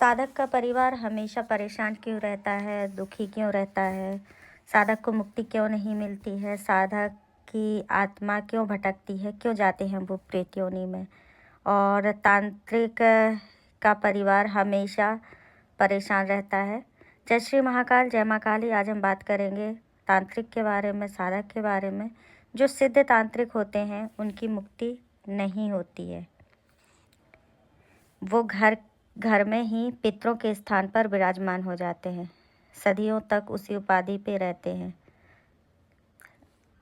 साधक का परिवार हमेशा परेशान क्यों रहता है, दुखी क्यों रहता है? साधक को मुक्ति क्यों नहीं मिलती है? साधक की आत्मा क्यों भटकती है? क्यों जाते हैं वो प्रेत योनि में? और तांत्रिक का परिवार हमेशा परेशान रहता है। जय श्री महाकाल, जय माँ काली। आज हम बात करेंगे तांत्रिक के बारे में, साधक के बारे में। जो सिद्ध तांत्रिक होते हैं उनकी मुक्ति नहीं होती है। वो घर में ही पितरों के स्थान पर विराजमान हो जाते हैं, सदियों तक उसी उपाधि पे रहते हैं।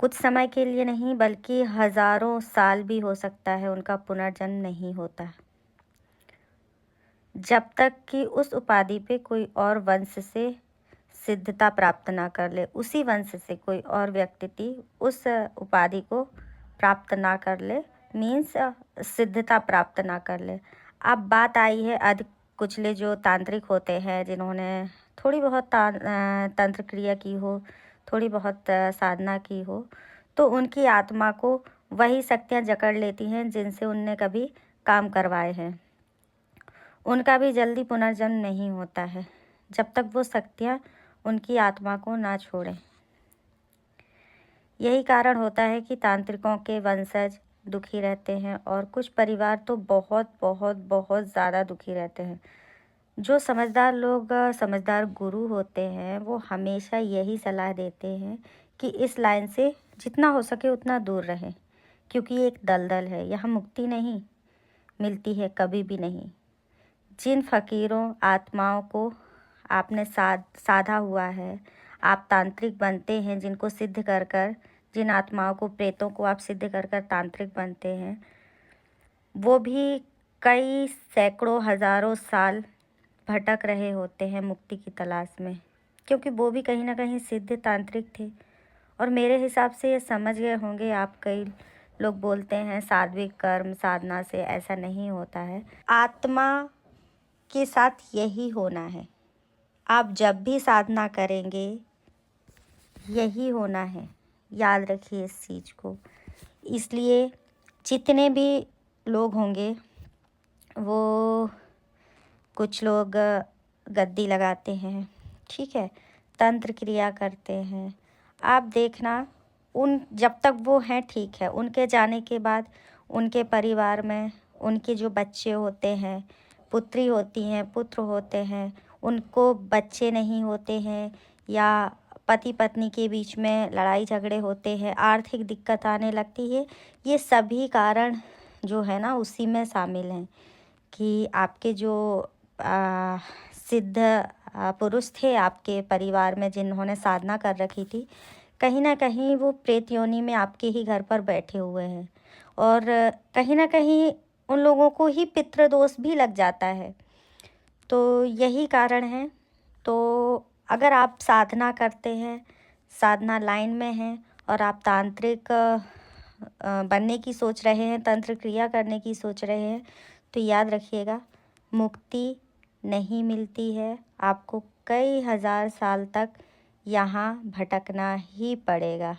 कुछ समय के लिए नहीं बल्कि हजारों साल भी हो सकता है उनका पुनर्जन्म नहीं होता, जब तक कि उस उपाधि पे कोई और वंश से सिद्धता प्राप्त ना कर ले, उसी वंश से कोई और व्यक्ति उस उपाधि को प्राप्त ना कर ले, मीन्स सिद्धता प्राप्त ना कर ले। अब बात आई है अधिक कुचले जो तांत्रिक होते हैं, जिन्होंने थोड़ी बहुत तंत्र क्रिया की हो, थोड़ी बहुत साधना की हो, तो उनकी आत्मा को वही शक्तियाँ जकड़ लेती हैं जिनसे उनने कभी काम करवाए हैं। उनका भी जल्दी पुनर्जन्म नहीं होता है जब तक वो शक्तियाँ उनकी आत्मा को ना छोड़ें। यही कारण होता है कि तांत्रिकों के वंशज दुखी रहते हैं और कुछ परिवार तो बहुत बहुत बहुत ज़्यादा दुखी रहते हैं। जो समझदार लोग, समझदार गुरु होते हैं, वो हमेशा यही सलाह देते हैं कि इस लाइन से जितना हो सके उतना दूर रहें, क्योंकि ये एक दलदल है, यहाँ मुक्ति नहीं मिलती है, कभी भी नहीं। जिन फ़कीरों आत्माओं को आपने साधा हुआ है, आप तांत्रिक बनते हैं, जिनको सिद्ध कर कर, जिन आत्माओं को, प्रेतों को आप सिद्ध कर कर तांत्रिक बनते हैं, वो भी कई सैकड़ों हज़ारों साल भटक रहे होते हैं मुक्ति की तलाश में, क्योंकि वो भी कहीं ना कहीं सिद्ध तांत्रिक थे। और मेरे हिसाब से ये समझ गए होंगे आप। कई लोग बोलते हैं सात्विक कर्म साधना से ऐसा नहीं होता है। आत्मा के साथ यही होना है। आप जब भी साधना करेंगे यही होना है, याद रखिए इस चीज़ को। इसलिए जितने भी लोग होंगे, वो कुछ लोग गद्दी लगाते हैं, ठीक है, तंत्र क्रिया करते हैं, आप देखना उन जब तक वो हैं ठीक है, उनके जाने के बाद उनके परिवार में उनके जो बच्चे होते हैं, पुत्री होती हैं, पुत्र होते हैं, उनको बच्चे नहीं होते हैं, या पति पत्नी के बीच में लड़ाई झगड़े होते हैं, आर्थिक दिक्कत आने लगती है। ये सभी कारण जो है ना उसी में शामिल हैं कि आपके जो सिद्ध पुरुष थे आपके परिवार में, जिन्होंने साधना कर रखी थी, कहीं ना कहीं वो प्रेत योनि में आपके ही घर पर बैठे हुए हैं, और कहीं ना कहीं उन लोगों को ही पितृदोष भी लग जाता है। तो यही कारण है। तो अगर आप साधना करते हैं, साधना लाइन में हैं, और आप तांत्रिक बनने की सोच रहे हैं, तंत्र क्रिया करने की सोच रहे हैं, तो याद रखिएगा मुक्ति नहीं मिलती है। आपको कई हज़ार साल तक यहाँ भटकना ही पड़ेगा।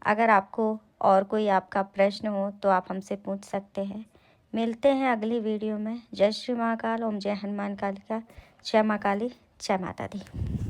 अगर आपको और कोई आपका प्रश्न हो तो आप हमसे पूछ सकते हैं। मिलते हैं अगली वीडियो में। जय श्री महाकाल। ओम जय हनुमान कालिका। जय माँ काली, जय माता दी।